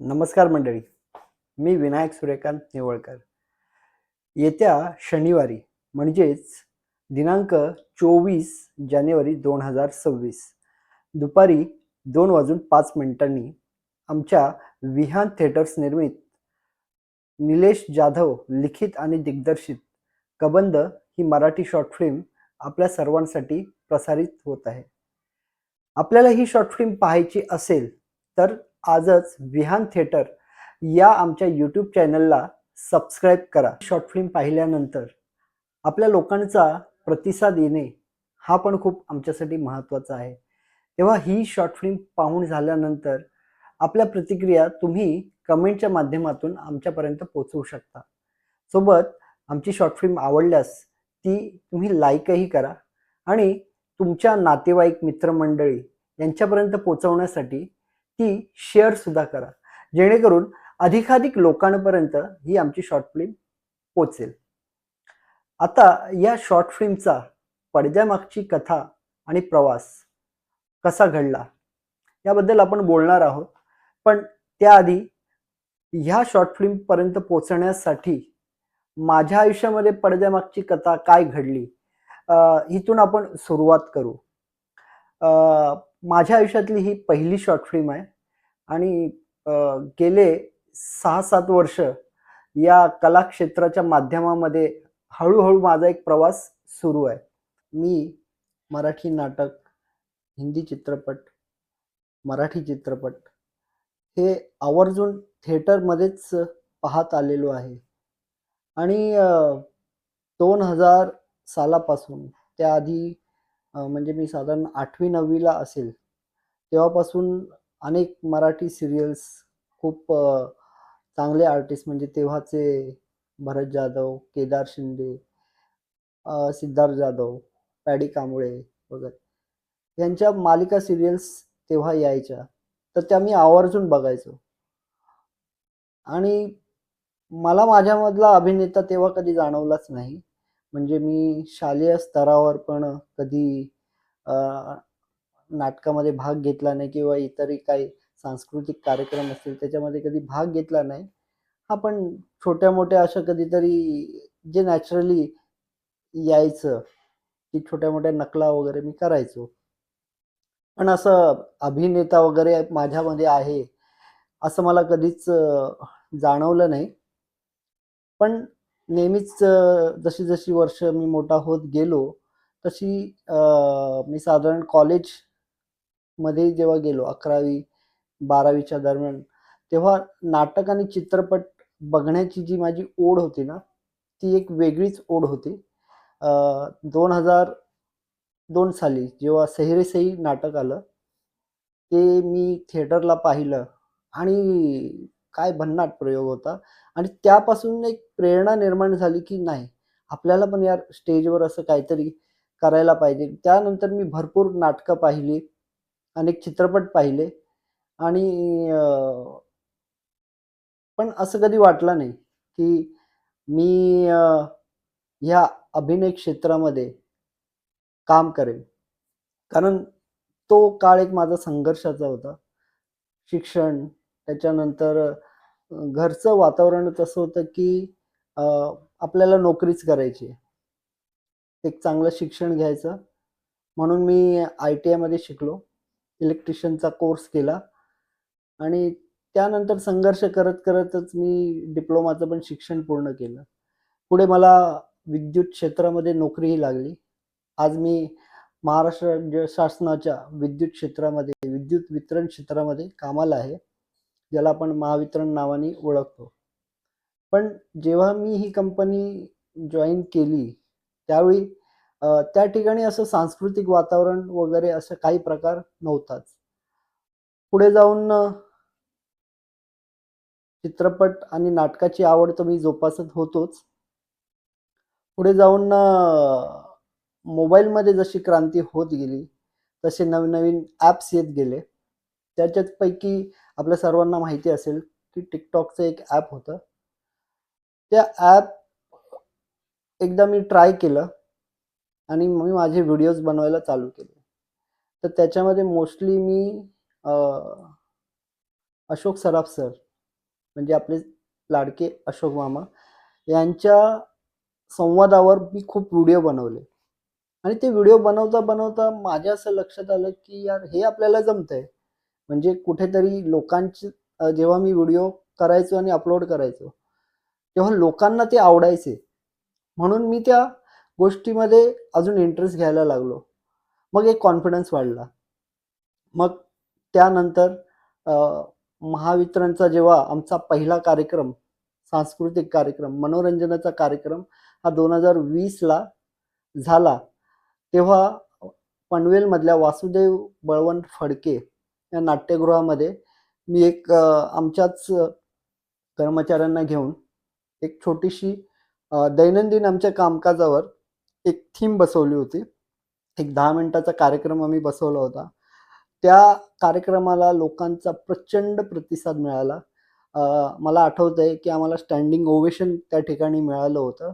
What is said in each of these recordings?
नमस्कार मंडळी. मी विनायक सूर्यकांत निवळकर. येत्या शनिवारी म्हणजेच दिनांक 24 जानेवारी 2026 दुपारी 2:05 आमच्या विहान थिएटर्स निर्मित निलेश जाधव लिखित आणि दिग्दर्शित कबंद ही मराठी शॉर्ट फिल्म आपल्या सर्वांसाठी प्रसारित होत आहे. आपल्याला ही शॉर्ट फिल्म पाहायची असेल तर आजच विहान थिएटर या आमच्या यूट्यूब चॅनलला सबस्क्राईब करा. शॉर्ट फिल्म पाहिल्यानंतर आपल्या लोकांचा प्रतिसाद येणे हा पण खूप आमच्यासाठी महत्त्वाचा आहे. तेव्हा ही शॉर्ट फिल्म पाहून झाल्यानंतर आपल्या प्रतिक्रिया तुम्ही कमेंटच्या माध्यमातून आमच्यापर्यंत पोहोचवू शकता. सोबत आमची शॉर्ट फिल्म आवडल्यास ती तुम्ही लाईकही करा आणि तुमच्या नातेवाईक मित्रमंडळी यांच्यापर्यंत पोहोचवण्यासाठी ती शेअर सुद्धा करा, जेणेकरून अधिकाधिक लोकांपर्यंत ही आमची शॉर्ट फिल्म पोहोचेल. आता या शॉर्ट फिल्मचा पडद्यामागची कथा आणि प्रवास कसा घडला याबद्दल आपण बोलणार आहोत. पण त्याआधी ह्या शॉर्ट फिल्म पर्यंत पोहोचण्यासाठी माझ्या आयुष्यामध्ये पडद्यामागची कथा काय घडली इथून आपण सुरुवात करू. माझ्या आयुष्यातली ही पहिली शॉर्ट फिल्म आहे आणि गेले 6-7 वर्ष या कलाक्षेत्राच्या माध्यमामध्ये हळूहळू माझा एक प्रवास सुरू आहे. मी मराठी नाटक, हिंदी चित्रपट, मराठी चित्रपट हे आवर्जून थिएटरमध्येच पाहत आलेलो आहे आणि 2000 सालापासून त्याआधी म्हणजे मी साधारण 8वी-9वीला असेल तेव्हापासून अनेक मराठी सिरियल्स, खूप चांगले आर्टिस्ट म्हणजे तेव्हाचे भरत जाधव, केदार शिंदे, सिद्धार्थ जाधव, पॅडी कांबळे वगैरे यांच्या मालिका सिरियल्स तेव्हा यायच्या, तर त्या मी आवर्जून बघायचो. आणि मला माझ्यामधला अभिनेता तेव्हा कधी जाणवलाच नाही. म्हणजे मी शालेय स्तरावर पण कधी नाटकामध्ये भाग घेतला नाही किंवा इतरही काही सांस्कृतिक कार्यक्रम असतील त्याच्यामध्ये कधी भाग घेतला नाही. हा पण छोट्या मोठ्या अशा कधीतरी जे नॅचरली यायचं की छोट्या मोठ्या नकला वगैरे मी करायचो. पण असं अभिनेता वगैरे माझ्यामध्ये आहे असं मला कधीच जाणवलं नाही. पण नेहमीच जशी जशी वर्ष मी मोठा होत गेलो तशी मी साधारण कॉलेजमध्ये जेव्हा गेलो 11वी-12वीच्या दरम्यान, तेव्हा नाटक आणि चित्रपट बघण्याची जी माझी ओढ होती ना, ती एक वेगळीच ओढ होती. 2002 साली जेव्हा सही रे सही नाटक आलं, ते मी थिएटरला पाहिलं आणि काय भन्नाट प्रयोग होता. आणि त्यापासून एक प्रेरणा निर्माण झाली की नाही, आपल्याला पण यार स्टेजवर असं काहीतरी करायला पाहिजे. त्यानंतर मी भरपूर नाटकं पाहिली, अनेक चित्रपट पाहिले आणि पण असं कधी वाटलं नाही की मी ह्या अभिनय क्षेत्रामध्ये काम करेन. कारण तो काळ एक माझा संघर्षाचा होता. शिक्षण, त्याच्यानंतर घरचं वातावरणच असं होतं की अ, आपल्याला नोकरीच करायची आहे. एक चांगलं शिक्षण घ्यायचं म्हणून मी ITIमध्ये शिकलो. इलेक्ट्रिशियनचा कोर्स केला आणि त्यानंतर संघर्ष करत करतच मी डिप्लोमाचं पण शिक्षण पूर्ण केलं. पुढे मला विद्युत क्षेत्रामध्ये नोकरीही लागली. आज मी महाराष्ट्र राज्य शासनाच्या विद्युत क्षेत्रामध्ये, विद्युत वितरण क्षेत्रामध्ये कामाला आहे, ज्याला आपण महावितरण नावाने ओळखतो. पण जेव्हा मी ही कंपनी जॉइन केली त्यावेळी त्या ठिकाणी असं सांस्कृतिक वातावरण वगैरे असं काही प्रकार नव्हताच. पुढे जाऊन चित्रपट आणि नाटकाची आवड तर मी जोपासत होतोच. पुढे जाऊन मोबाईलमध्ये जशी क्रांती होत गेली, तसे नवीन-नवीन ॲप्स येत गेले. त्याच्यापैकी आपल्या सर्वांना माहिती असेल की TikTokचं एक ॲप होतं. त्या ॲप एकदा मी ट्राय केलं आणि मी माझे व्हिडिओज बनवायला चालू केले. तर त्याच्यामध्ये मोस्टली मी अशोक सराफ सर म्हणजे आपले लाडके अशोक मामा यांच्या संवादावर मी खूप व्हिडिओ बनवले. आणि ते व्हिडिओ बनवता बनवता माझ्या असं लक्षात आलं की यार हे आपल्याला जमतंय. म्हणजे कुठेतरी लोकांची जेव्हा मी व्हिडिओ करायचो आणि अपलोड करायचो तेव्हा लोकांना ते आवडायचे. म्हणून मी त्या गोष्टीमध्ये अजून इंटरेस्ट घ्यायला लागलो. मग एक कॉन्फिडन्स वाढला. मग त्यानंतर महावितरणचा जेव्हा आमचा पहिला कार्यक्रम, सांस्कृतिक कार्यक्रम, मनोरंजनाचा कार्यक्रम हा 2020ला झाला, तेव्हा पनवेलमधल्या वासुदेव बळवंत फडके या नाट्यगृहामध्ये मी एक आमच्याच कर्मचाऱ्यांना घेऊन एक छोटीशी दैनंदिन आमच्या कामकाजावर एक थीम बसवली होती. एक 10 मिनिटाचा कार्यक्रम आम्ही बसवला होता. त्या कार्यक्रमाला लोकांचा प्रचंड प्रतिसाद मिळाला. मला आठवतंय की आम्हाला स्टँडिंग ओवेशन त्या ठिकाणी मिळालं होतं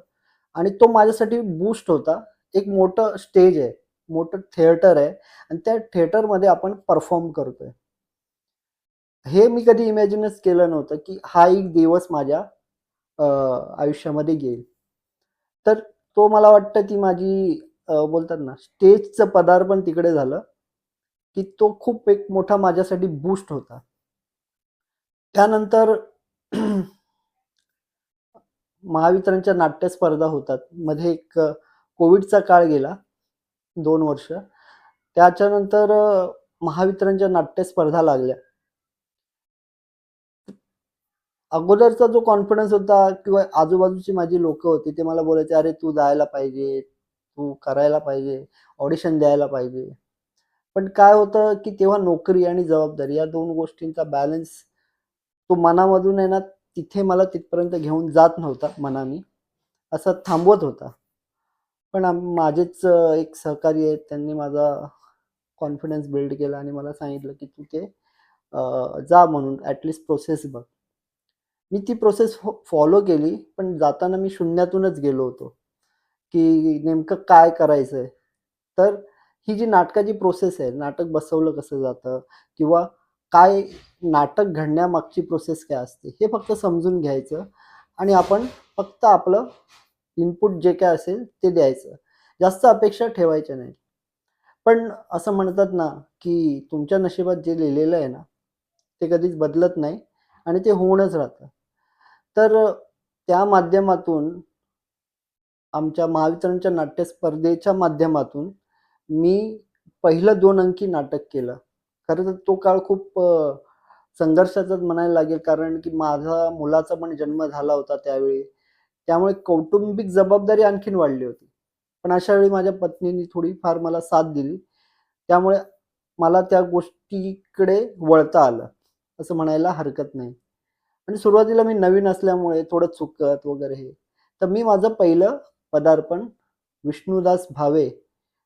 आणि तो माझ्यासाठी बूस्ट होता. एक मोठं स्टेज आहे, मोठं थिएटर आहे आणि त्या थिएटरमध्ये आपण परफॉर्म करतोय. हे मी कधी इमॅजिनच केलं नव्हतं की हा एक दिवस माझ्या आयुष्यामध्ये येईल. तर तो मला वाटतं ती माझी बोलतात ना स्टेजचं पदार्पण तिकडे झालं, की तो खूप एक मोठा माझ्यासाठी बूस्ट होता. त्यानंतर महावितरणच्या नाट्य स्पर्धा होतात. मध्ये एक कोविडचा काळ गेला 2 वर्ष. त्याच्यानंतर महावितरणच्या नाट्य स्पर्धा लागल्या. अगोदरचा जो कॉन्फिडन्स होता किंवा आजूबाजूची माझी लोक होती ते मला बोलायचे, अरे तू जायला पाहिजे, तू करायला पाहिजे, ऑडिशन द्यायला पाहिजे. पण काय होतं की तेव्हा नोकरी आणि जबाबदारी या 2 गोष्टींचा बॅलन्स तो मनामधून आहे ना तिथे मला तिथपर्यंत घेऊन जात नव्हता मनाने, असं थांबवत होता. पण माझेच एक सहकारी आहेत, त्यांनी माझा कॉन्फिडन्स बिल्ड केला आणि मला सांगितलं की तू ते जा म्हणून ॲटलीस्ट प्रोसेस बघ. मी ती प्रोसेस फॉलो केली, पण जाताना मी शून्यातूनच गेलो होतो, की नेमकं काय करायचंय? तर ही जी नाटकाची प्रोसेस आहे, नाटक बसवलं कसं जातं किंवा काय नाटक घडण्यामागची प्रोसेस काय असते, हे फक्त समजून घ्यायचं आणि आपण फक्त आपलं इनपुट जे काय असेल ते द्यायचं. जास्त अपेक्षा ठेवायच्या नाहीत. पण असं म्हणतात ना, की तुमच्या नशिबात जे लिहिलेलं आहे ना, ते कधीच बदलत नाही आणि ते होऊनच राहतं. तर त्या माध्यमातून आमच्या महावितरणच्या नाट्य स्पर्धेच्या माध्यमातून मी पहिलं 2 अंकी नाटक केलं. खरं तर तो काळ खूप संघर्षाचाच म्हणायला लागेल, कारण की माझा मुलाचा पण जन्म झाला होता त्यावेळी. त्यामुळे कौटुंबिक जबाबदारी आणखीन वाढली होती. पण अशा वेळी माझ्या पत्नीने थोडीफार मला साथ दिली. त्यामुळे मला त्या गोष्टीकडे वळता आलं, असं म्हणायला हरकत नाही. आणि सुरुवातीला मी नवीन असल्यामुळे थोडं चुकत वगैरे हे. तर मी माझं पहिलं पदार्पण विष्णुदास भावे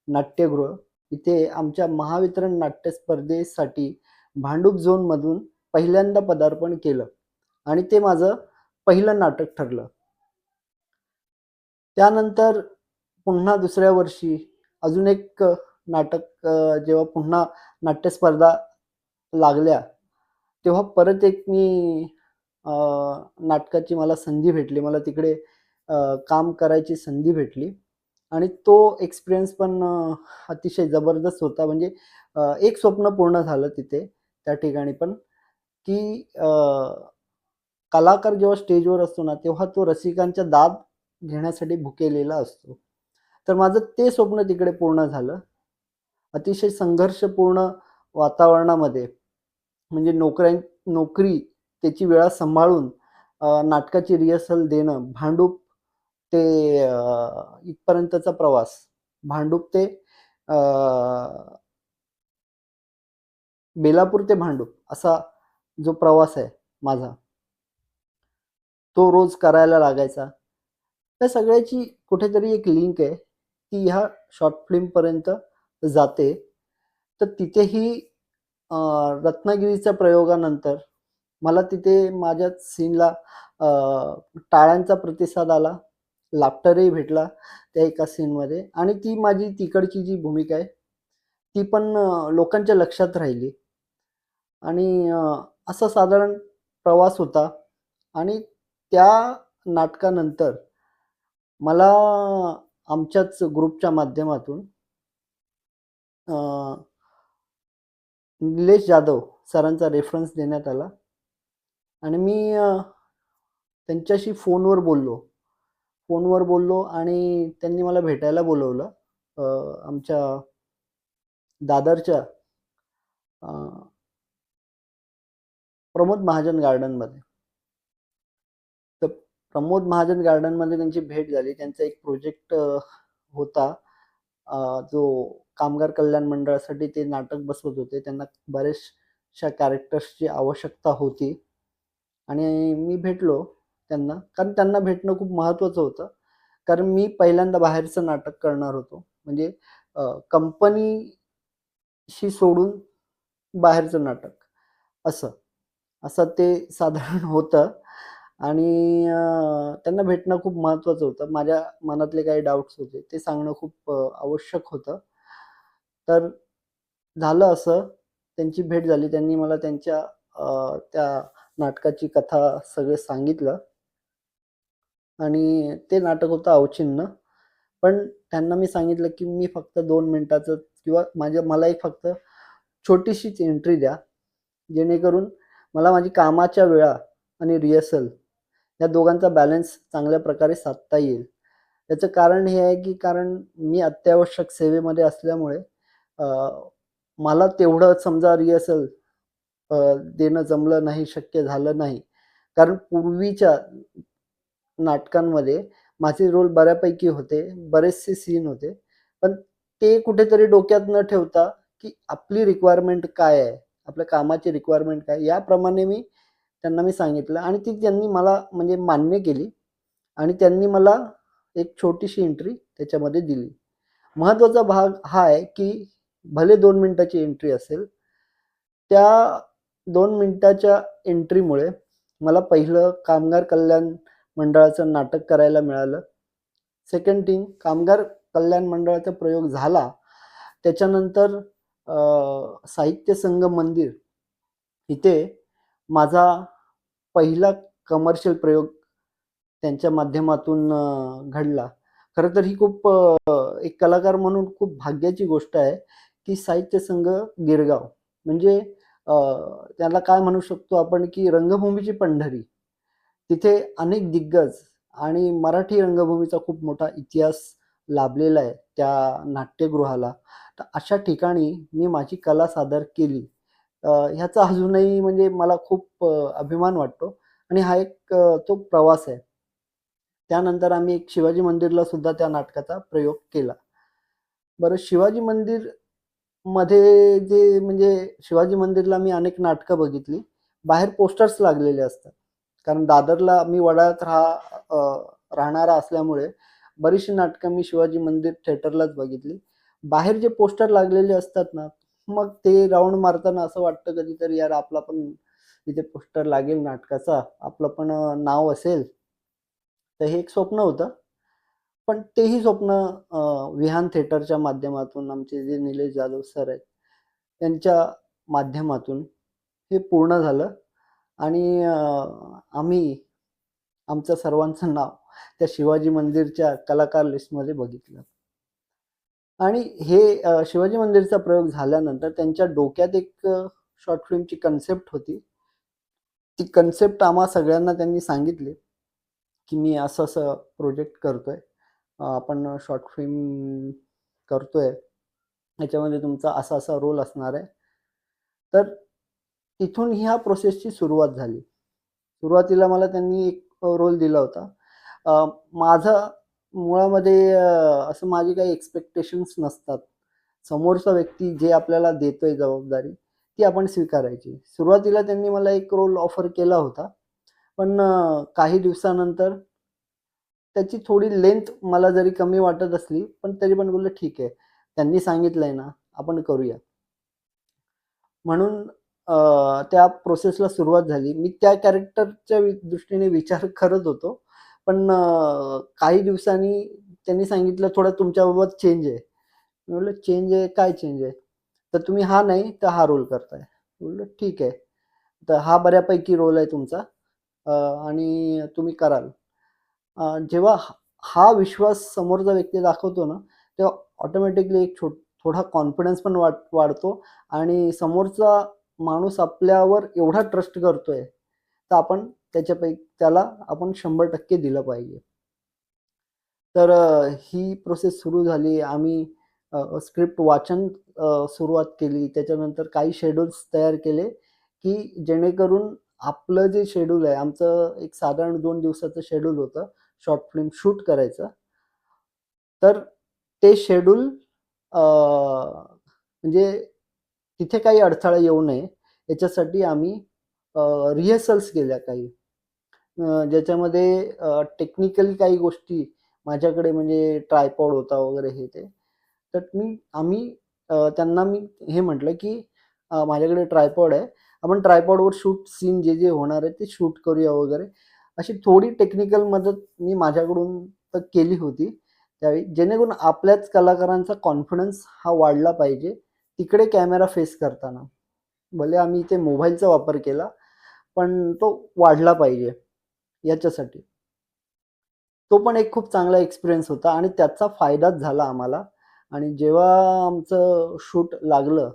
नाट्यगृह इथे आमच्या महावितरण नाट्य स्पर्धेसाठी भांडूप झोनमधून पहिल्यांदा पदार्पण केलं आणि ते माझं पहिलं नाटक ठरलं. त्यानंतर पुन्हा दुसऱ्या वर्षी अजून एक नाटक जेव्हा पुन्हा नाट्य स्पर्धा लागल्या, तेव्हा परत एक मी नाटकाची मला संधी भेटली. मला तिकडे काम करायची संधी भेटली आणि तो एक्सपिरियन्स पण अतिशय जबरदस्त होता. म्हणजे एक स्वप्न पूर्ण झालं तिथे त्या ठिकाणी पण, की कलाकार जेव्हा स्टेजवर असतो ना, तेव्हा तो रसिकांच्या दाद घेण्यासाठी भुकेलेला असतो. तर माझं ते स्वप्न तिकडे पूर्ण झालं. अतिशय संघर्षपूर्ण वातावरणामध्ये म्हणजे नोकरी त्याची वेळा सांभाळून नाटकाची रिहर्सल देणं, भांडूप ते इथपर्यंतचा प्रवास, भांडूप ते अ, बेलापूर ते भांडूप असा जो प्रवास आहे माझा, तो रोज करायला लागायचा. त्या सगळ्याची कुठेतरी एक लिंक आहे, ती ह्या शॉर्ट फिल्मपर्यंत जाते. तर तिथेही रत्नागिरीच्या प्रयोगानंतर मला तिथे माझ्या सीनला टाळ्यांचा प्रतिसाद आला, लाफ्टरही भेटला त्या एका सीनमध्ये आणि ती माझी तिकडची जी भूमिका आहे, ती पण लोकांच्या लक्षात राहिली आणि असा साधारण प्रवास होता. आणि त्या नाटकानंतर मला आमच्याच ग्रुपच्या माध्यमातून निलेश जाधव सरांचा रेफरन्स देण्यात आला आणि मी त्यांच्याशी फोनवर बोललो आणि त्यांनी मला भेटायला बोलवलं आमच्या दादरच्या प्रमोद महाजन गार्डनमध्ये. तर प्रमोद महाजन गार्डनमध्ये त्यांची भेट झाली. त्यांचा एक प्रोजेक्ट होता जो कामगार कल्याण मंडळासाठी ते नाटक बसवत होते. त्यांना बऱ्याचशा कॅरेक्टर्सची आवश्यकता होती आणि मी भेटलो त्यांना, कारण त्यांना भेटणं खूप महत्त्वाचं होतं. कारण मी पहिल्यांदा बाहेरचं नाटक करणार होतो, म्हणजे कंपनीशी सोडून बाहेरचं नाटक असं ते साधारण होतं आणि त्यांना भेटणं खूप महत्त्वाचं होतं. माझ्या मनातले काही डाऊट्स होते, ते सांगणं खूप आवश्यक होतं. तर झालं असं, त्यांची भेट झाली. त्यांनी मला त्यांच्या त्या नाटकाची कथा सगळं सांगितलं आणि ते नाटक होतं अवचिन्न. पण त्यांना मी सांगितलं, की मी फक्त 2 मिनिटाचं किंवा मला एक फक्त छोटीशीच एंट्री द्या, जेणेकरून मला माझी कामाच्या वेळा आणि रिहर्सल या दोघांचा बॅलन्स चांगल्या प्रकारे साधता येईल. याचं कारण हे आहे, की कारण मी अत्यावश्यक सेवेमध्ये असल्यामुळे मला तेवढं समजा रिहर्सल देणं जमलं नाही, शक्य झालं नाही. कारण पूर्वीच्या नाटकांमध्ये माझे रोल बऱ्यापैकी होते, बरेचसे सीन होते. पण ते कुठेतरी डोक्यात न ठेवता, की आपली रिक्वायरमेंट काय आहे? आपल्या कामाची रिक्वायरमेंट काय? याप्रमाणे त्यांना मी सांगितलं आणि ती त्यांनी मला म्हणजे मान्य केली आणि त्यांनी मला एक छोटीशी एंट्री त्याच्यामध्ये दिली. महत्त्वाचा भाग हा आहे, की भले 2 मिनिटाची एंट्री असेल, त्या 2 मिनिटाच्या एंट्रीमुळे मला पहिलं कामगार कल्याण मंडळाचं नाटक करायला मिळालं. सेकंड थिंग, कामगार कल्याण मंडळाचा प्रयोग झाला. त्याच्यानंतर साहित्य संगम मंदिर इथे माझा पहिला कमर्शियल प्रयोग त्यांच्या माध्यमातून घडला. खरं तर ही खूप एक कलाकार म्हणून खूप भाग्याची गोष्ट आहे, की साहित्य संघ गिरगाव म्हणजे त्याला काय म्हणू शकतो आपण, की रंगभूमीची पंढरी. तिथे अनेक दिग्गज आणि मराठी रंगभूमीचा खूप मोठा इतिहास लाभलेला आहे त्या नाट्यगृहाला. तर अशा ठिकाणी मी माझी कला सादर केली. ह्याचा अजूनही म्हणजे मला खूप अभिमान वाटतो आणि हा एक तो प्रवास आहे. त्यानंतर आम्ही एक शिवाजी मंदिरला सुद्धा त्या नाटकाचा प्रयोग केला. बरं, शिवाजी मंदिरमध्ये जे म्हणजे शिवाजी मंदिरला मी अनेक नाटकं बघितली. बाहेर पोस्टर्स लागलेले असतात. कारण दादरला मी वडाळ्यात राहणारा असल्यामुळे बरीचशी नाटकं मी शिवाजी मंदिर थिएटरलाच बघितली. बाहेर जे पोस्टर लागलेले असतात ना, मग ते राउंड मारताना असं वाटतं कधीतरी, यार आपला पण इथे पोस्टर लागेल नाटकाचा, आपलं पण नाव असेल. तर हे एक स्वप्न होतं. पण तेही स्वप्न विहान थिएटरच्या माध्यमातून आमचे जे निलेश जाधव सर आहेत, त्यांच्या माध्यमातून हे पूर्ण झालं आणि आम्ही आमचं सर्वांचं नाव त्या शिवाजी मंदिरच्या कलाकार लिस्टमध्ये बघितलं. आणि हे शिवाजी मंदिरचा प्रयोग झाल्यानंतर त्यांच्या डोक्यात एक शॉर्ट फिल्मची कन्सेप्ट होती. ती कन्सेप्ट आम्हा सगळ्यांना त्यांनी सांगितली, की मी असं-असं प्रोजेक्ट करतोय. आपण शॉर्ट फिल्म करतोय. याच्यामध्ये तुमचा असा-असा रोल असणार आहे. तर तिथून ह्या प्रोसेसची सुरुवात झाली. सुरुवातीला मला त्यांनी एक रोल दिला होता. माझं मुळामध्ये असं माझी काही एक्स्पेक्टेशन्स नसतात. समोरचा व्यक्ती जे आपल्याला देतोय जबाबदारी, ती आपण स्वीकारायची. सुरुवातीला त्यांनी मला एक रोल ऑफर केला होता. पण काही दिवसानंतर त्याची थोडी लेंथ मला जरी कमी वाटत असली, पण तरी पण बोललो ठीक आहे. त्यांनी सांगितलंय ना, आपण करूया. म्हणून त्या प्रोसेसला सुरुवात झाली. मी त्या कॅरेक्टरच्या दृष्टीने विचार करत होतो. पण काही दिवसांनी त्यांनी सांगितलं, "थोडं तुमच्याबाबत चेंज आहे." मी म्हटलं, "चेंज आहे? काय चेंज आहे?" "तर तुम्ही हा नाही, तर हा रोल करताय." म्हटलं, "ठीक आहे. तर हा बऱ्यापैकी रोल आहे तुमचा. आणि तुम्ही कराल. जेव्हा हा विश्वास समोरचा व्यक्ती दाखवतो ना, तेव्हा ऑटोमॅटिकली एक थोडा कॉन्फिडन्स पण वाढतो आणि समोरचा माणूस आपल्यावर एवढा ट्रस्ट करतोय, तर आपण त्याला आपण 100% दिलं पाहिजे. तर ही प्रोसेस सुरू झाली. आम्ही स्क्रिप्ट वाचन सुरुवात केली. त्याच्यानंतर काही शेड्यूल्स तयार केले, की जेणेकरून आपलं जे शेड्यूल आहे, आमचं एक साधारण 2 दिवसाचं शेड्यूल होतं शॉर्ट फिल्म शूट करायचं. तर ते शेड्यूल म्हणजे तिथे काही अडथळा येऊ नये याच्यासाठी आम्ही रिहर्सल्स केल्या काही. ज्याच्यामध्ये टेक्निकली काही गोष्टी माझ्याकडे म्हणजे ट्रायपॉड होता वगैरे हे ते. तर त्यांना मी हे म्हटलं, की माझ्याकडे ट्रायपॉड आहे. आपण ट्रायपॉडवर शूट सीन जे होणार आहे ते शूट करूया वगैरे. अशी थोडी टेक्निकल मदत मी माझ्याकडून तर केली होती त्यावेळी, जेणेकरून आपल्याच कलाकारांचा कॉन्फिडन्स हा वाढला पाहिजे, तिकडे कॅमेरा फेस करताना. भले आम्ही इथे मोबाईलचा वापर केला, पण तो वाढला पाहिजे याच्यासाठी. तो पण एक खूप चांगला एक्सपिरियन्स होता आणि त्याचा फायदाच झाला आम्हाला. आणि जेव्हा आमचं शूट लागलं,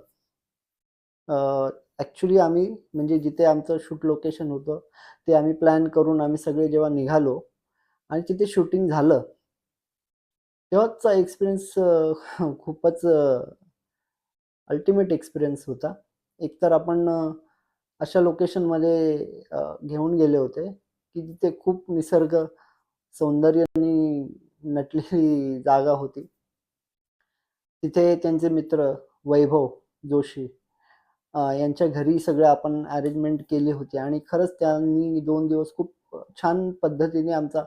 ॲक्चुअली आम्ही म्हणजे जिथे आमचं शूट लोकेशन होतं, ते आम्ही प्लॅन करून आम्ही सगळे जेव्हा निघालो आणि तिथे शूटिंग झालं, तेव्हाचा एक्सपिरियन्स खूपच अल्टिमेट एक्सपिरियन्स होता. एकतर आपण अशा लोकेशनमध्ये घेऊन गेले होते, की तिथे खूप निसर्ग, सौंदर्याने नटलेली जागा होती. तिथे त्यांचे मित्र वैभव जोशी यांच्या घरी सगळं आपण अरेंजमेंट केली होती आणि खरंच त्यांनी 2 दिवस खूप छान पद्धतीने आमचा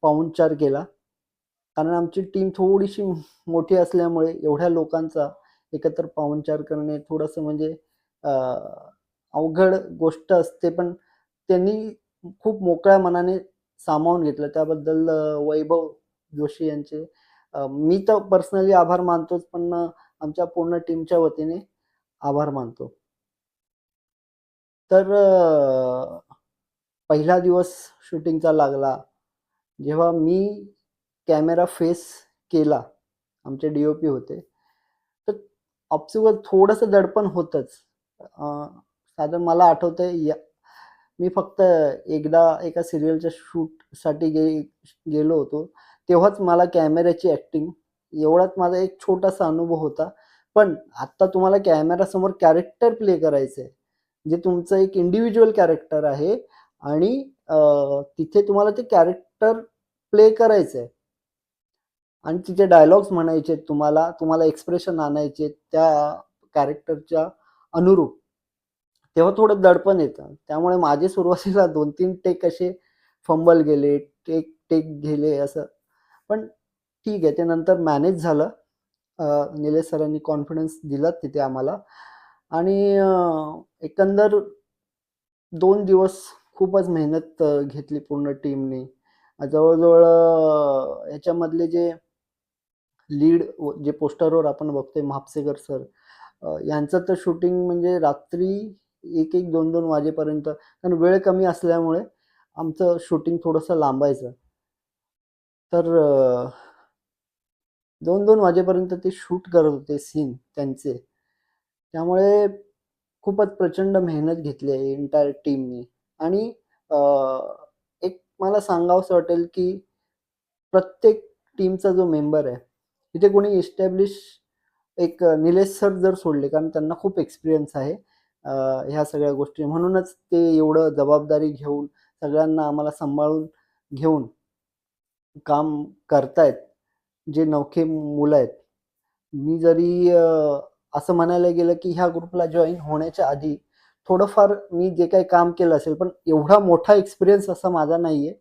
पाहुणचार केला. कारण आमची टीम थोडीशी मोठी असल्यामुळे एवढ्या लोकांचा एकत्र पाहुणचार करणे थोडंसं म्हणजे अ, अवघड गोष्ट असते. पण त्यांनी खूप मोकळ्या मनाने सामावून घेतलं. त्याबद्दल वैभव जोशी यांचे मी तर पर्सनली आभार मानतोच, पण आमच्या पूर्ण टीमच्या वतीने आभार मानतो. तर पहिला दिवस शूटिंगचा लागला. जेव्हा मी कॅमेरा फेस केला, आमचे डी-ओ-पी होते. तर ऑप्सिकल थोडंसं दडपण होतंच. साधारण मला आठवतंय मी फक्त एकदा एका सीरियलच्या शूटसाठी गेलो होतो. तेव्हाच मला कॅमेऱ्याची ॲक्टिंग एवढाच माझा एक छोटासा अनुभव होता. पण आता तुम्हाला कॅमेरासमोर कॅरेक्टर प्ले करायचंय. जे तुमचं एक इंडिव्हिज्युअल कॅरेक्टर आहे आणि तिथे तुम्हाला ते कॅरेक्टर प्ले करायचंय आणि तिचे डायलॉग्स म्हणायचे तुम्हाला, तुम्हाला एक्सप्रेशन आणायचे त्या कॅरेक्टरच्या अनुरूप. तेव्हा थोडं दडपण येतं. त्यामुळे माझे सुरुवातीला 2-3 टेक असे फंबल गेले, टेक टेक गेले असं. पण ठीक आहे, ते नंतर मॅनेज झालं. निलेश सरांनी कॉन्फिडन्स दिला तिथे आम्हाला आणि एकंदर 2 दिवस खूपच मेहनत घेतली पूर्ण टीमने. जवळ-जवळ ह्याच्यामधले जे लीड जे पोस्टरवर आपण बघतोय म्हापसेकर सर, यांचं तर शूटिंग म्हणजे रात्री 1-1, 2-2 वाजेपर्यंत, कारण वेळ कमी असल्यामुळे आमचं शूटिंग थोडंसं लांबायचं. तर 2-2 वाजेपर्यंत ते शूट करत होते सीन त्यांचे. त्यामुळे खूपच प्रचंड मेहनत घेतली आहे एंटायर टीमनी आणि अ, एक मला सांगावसं वाटेल, की प्रत्येक टीमचा जो मेंबर आहे, तिथे कोणी एस्टॅब्लिश एक निलेश सर जर सोडले, कारण त्यांना खूप एक्सपिरियन्स आहे ह्या सगळ्या गोष्टी. म्हणूनच ते एवढं जबाबदारी घेऊन सगळ्यांना आम्हाला सांभाळून घेऊन काम करतायत, जे नवखे मुलं आहेत. मी जरी असं म्हणायला गेलं, की ह्या ग्रुपला जॉइन होण्याच्या आधी थोडंफार मी जे काही काम केलं असेल, पण एवढा मोठा एक्सपिरियन्स असा माझा नाहीये,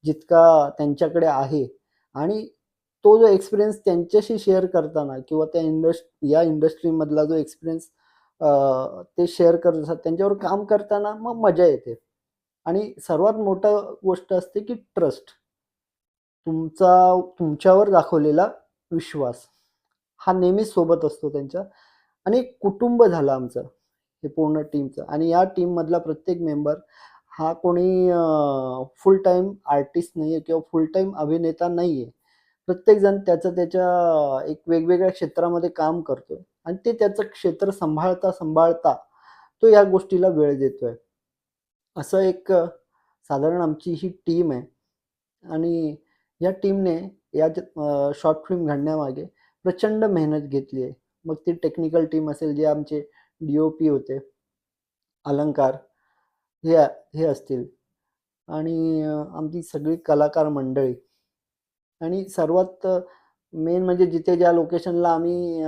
जितका त्यांच्याकडे आहे. आणि तो जो एक्सपिरियन्स त्यांच्याशी शेअर करताना किंवा या इंडस्ट्रीमधला जो एक्सपिरियन्स ते शेअर करत असतात, त्यांच्यावर काम करताना मग मजा येते. आणि सर्वात मोठं गोष्ट असते, की ट्रस्ट. तुमच्यावर दाखवलेला विश्वास. हा नेहमीच सोबत असतो त्यांच्या आणि एक कुटुंब झालं आमचं, हे पूर्ण टीमचं आणि या टीममधला प्रत्येक मेंबर हा कोणी फुल टाईम आर्टिस्ट नाहीये किंवा फुल टाईम अभिनेता नाहीये. प्रत्येकजण त्याच्या एक वेगवेगळ्या क्षेत्रामध्ये काम करतोय आणि ते त्याचं क्षेत्र सांभाळता तो या गोष्टीला वेळ देतोय. असं एक साधारण आमची ही टीम आहे आणि या टीमने या शॉर्ट फिल्म घडण्यामागे प्रचंड मेहनत घेतली आहे. मग ती टेक्निकल टीम असेल, जे आमचे डी-ओ-पी होते, अलंकार हे हे असतील आणि आमची सगळी कलाकार मंडळी आणि सर्वात मेन म्हणजे जिथे ज्या लोकेशनला आम्ही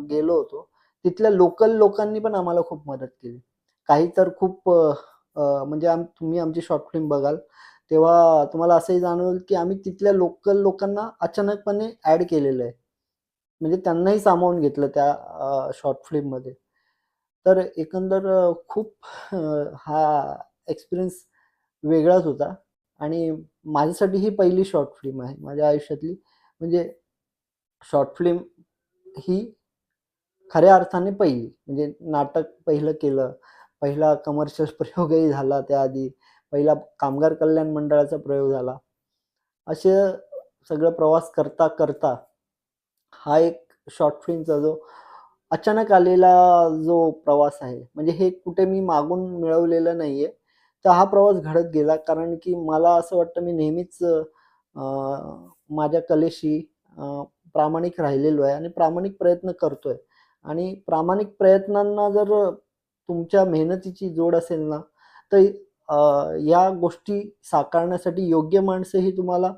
गेलो होतो, तिथल्या लोकल लोकांनी पण आम्हाला खूप मदत केली. काही तर खूप म्हणजे तुम्ही आमची शॉर्ट फिल्म बघाल, तेव्हा तुम्हाला असंही जाणवेल, की आम्ही तिथल्या लोकल लोकांना अचानकपणे ॲड केलेलं आहे. म्हणजे त्यांनाही सामावून घेतलं त्या शॉर्ट फिल्ममध्ये. तर एकंदर खूप हा एक्सपिरियन्स वेगळाच होता आणि माझ्यासाठी ही पहिली शॉर्ट फिल्म आहे माझ्या आयुष्यातली. म्हणजे शॉर्ट फिल्म ही खऱ्या अर्थाने पहिली. म्हणजे नाटक पहिलं केलं. पहिला कमर्शियल प्रयोगही झाला त्याआधी. पहिला कामगार कल्याण मंडळाचा प्रयोग झाला. असे सगळं प्रवास करता हा एक शॉर्ट फिल्मचा जो अचानक आलेला जो प्रवास आहे, म्हणजे हे कुठे मी मागून मिळवलेलं नाहीये. तर हा प्रवास घडत गेला कारण की मला असं वाटतं मी नेहमीच माझ्या कलेशी प्रामाणिक राहिलेलो आहे आणि प्रामाणिक प्रयत्न करतोय आणि प्रामाणिक प्रयत्नांना जर तुमच्या मेहनतीची जोड असेल ना, तर या गोष्टी साकारण्यासाठी योग्य माणसंही तुम्हाला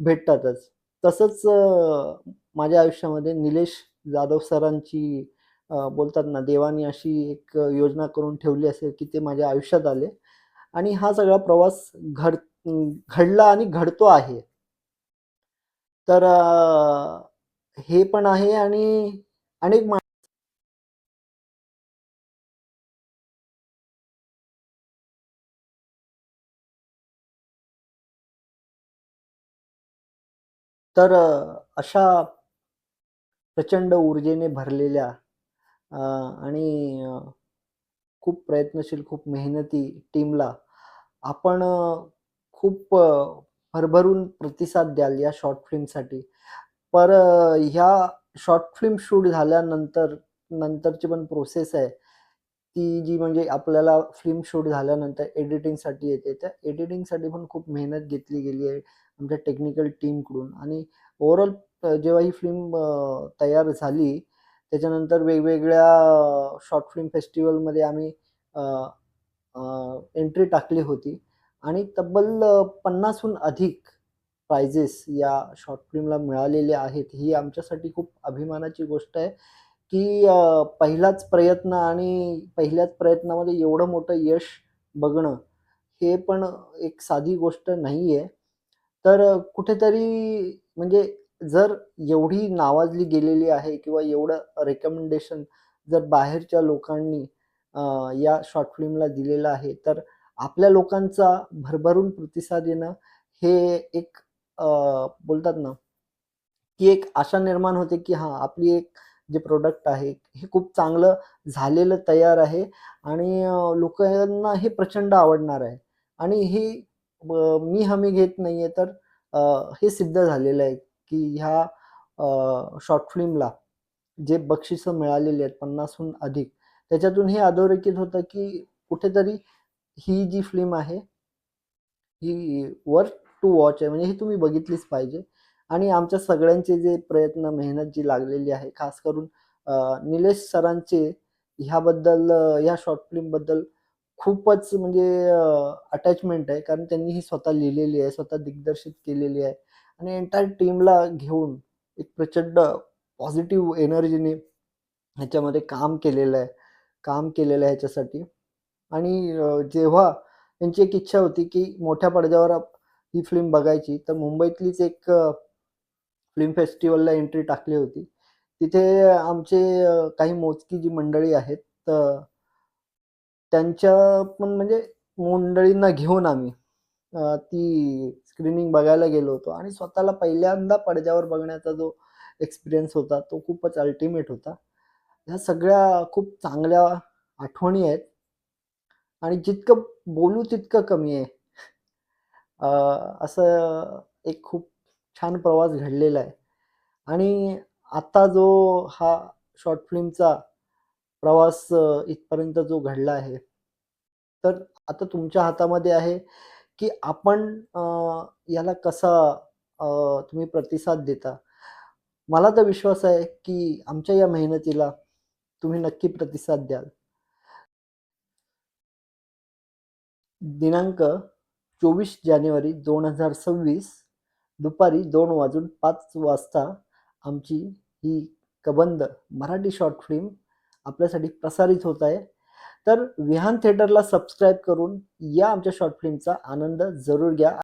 भेटतातच. तसंच माझ्या आयुष्यामध्ये निलेश जाधव सरांची बोलतात ना, देवाने अशी एक योजना करून ठेवली असेल, की ते माझ्या आयुष्यात आले आणि हा सगळा प्रवास घडला आणि घडतो आहे. तर हे पण आहे आणि अनेक तर अशा प्रचंड ऊर्जेने भरलेल्या आणि खूप प्रयत्नशील, खूप मेहनती टीमला आपण खूप भरभरून प्रतिसाद द्याल या शॉर्ट फिल्मसाठी. पर ह्या शॉर्ट फिल्म शूट झाल्यानंतर नंतरची पण प्रोसेस आहे, ती जी म्हणजे आपल्याला फिल्म शूट झाल्यानंतर एडिटिंगसाठी येते. त्या एडिटिंगसाठी पण खूप मेहनत घेतली गेली आहे आमच्या टेक्निकल टीमकडून आणि ओव्हरऑल जेव्हा ही फिल्म तयार झाली, त्याच्यानंतर वेगवेगळ्या शॉर्ट फिल्म फेस्टिव्हलमध्ये आम्ही एंट्री टाकली होती आणि तब्बल 50हून अधिक प्राइजेस या शॉर्ट फिल्मला मिळालेले आहेत. ही आमच्यासाठी खूप अभिमानाची गोष्ट आहे, की पहिलाच प्रयत्न आणि पहिल्याच प्रयत्नामध्ये एवढं मोठं यश बघणं, हे पण एक साधी गोष्ट नाहीये. तर कुठेतरी म्हणजे जर एवढी नावाजली गेलेली आहे किंवा एवढं रिकमेंडेशन जर बाहेरच्या लोकांनी या शॉर्ट फिल्मला दिलेलं आहे, तर आपल्या लोकांचा भरभरून प्रतिसाद येणं हे एक बोलतात ना, की एक आशा निर्माण होते, की हां, आपली एक जे प्रॉडक्ट आहे, हे खूप चांगलं झालेलं तयार आहे आणि लोकांना हे प्रचंड आवडणार आहे आणि हे मी हमी घेत नाहीये, तर हे सिद्ध झालेलं आहे, की ह्या शॉर्ट फिल्मला जे बक्षिसं मिळालेली आहेत 50हून अधिक, त्याच्यातून हे अधोरेखित होतं, की कुठेतरी ही जी फिल्म आहे, ही वर्थ टू वॉच आहे. म्हणजे ही तुम्ही बघितलीच पाहिजे आणि आमच्या सगळ्यांचे जे प्रयत्न, मेहनत जी लागलेली आहे, खास करून निलेश सरांचे ह्याबद्दल ह्या शॉर्ट फिल्मबद्दल खूपच म्हणजे अटॅचमेंट आहे. कारण त्यांनी ही स्वतः लिहिलेली आहे, स्वतः दिग्दर्शित केलेली आहे आणि एंटायर टीमला घेऊन एक प्रचंड पॉझिटिव्ह एनर्जीने ह्याच्यामध्ये काम केलेलं आहे ह्याच्यासाठी आणि जेव्हा त्यांची एक इच्छा होती, की मोठ्या पडद्यावर ही फिल्म बघायची, तर मुंबईतलीच एक फिल्म फेस्टिव्हलला एंट्री टाकली होती. तिथे आमचे काही मोजकी जी मंडळी आहेत, तर त्यांच्या पण म्हणजे मंडळींना घेऊन आम्ही ती स्क्रीनिंग बघायला गेलो होतो आणि स्वतःला पहिल्यांदा पडद्यावर बघण्याचा जो एक्सपिरियन्स होता, तो खूपच अल्टिमेट होता. ह्या सगळ्या खूप चांगल्या आठवणी आहेत आणि जितकं बोलू तितकं कमी आहे. असं एक खूप छान प्रवास घडलेला आहे. आणि आता जो हा शॉर्ट फिल्मचा प्रवास इथपर्यंत जो घडला आहे, तर आता तुमच्या हातामध्ये आहे, की आपण याला कसा तुम्ही प्रतिसाद देता. मला तर विश्वास आहे, की आमच्या या मेहनतीला तुम्ही नक्की प्रतिसाद द्याल. दिनांक 24 जानेवारी 2026 दुपारी 2:05 आमची ही कबंद मराठी शॉर्ट फिल्म आपल्यासाठी प्रसारित होत आहे. तर विहान थिएटरला सबस्क्राईब करून या आमच्या शॉर्ट फिल्मचा आनंद जरूर घ्या.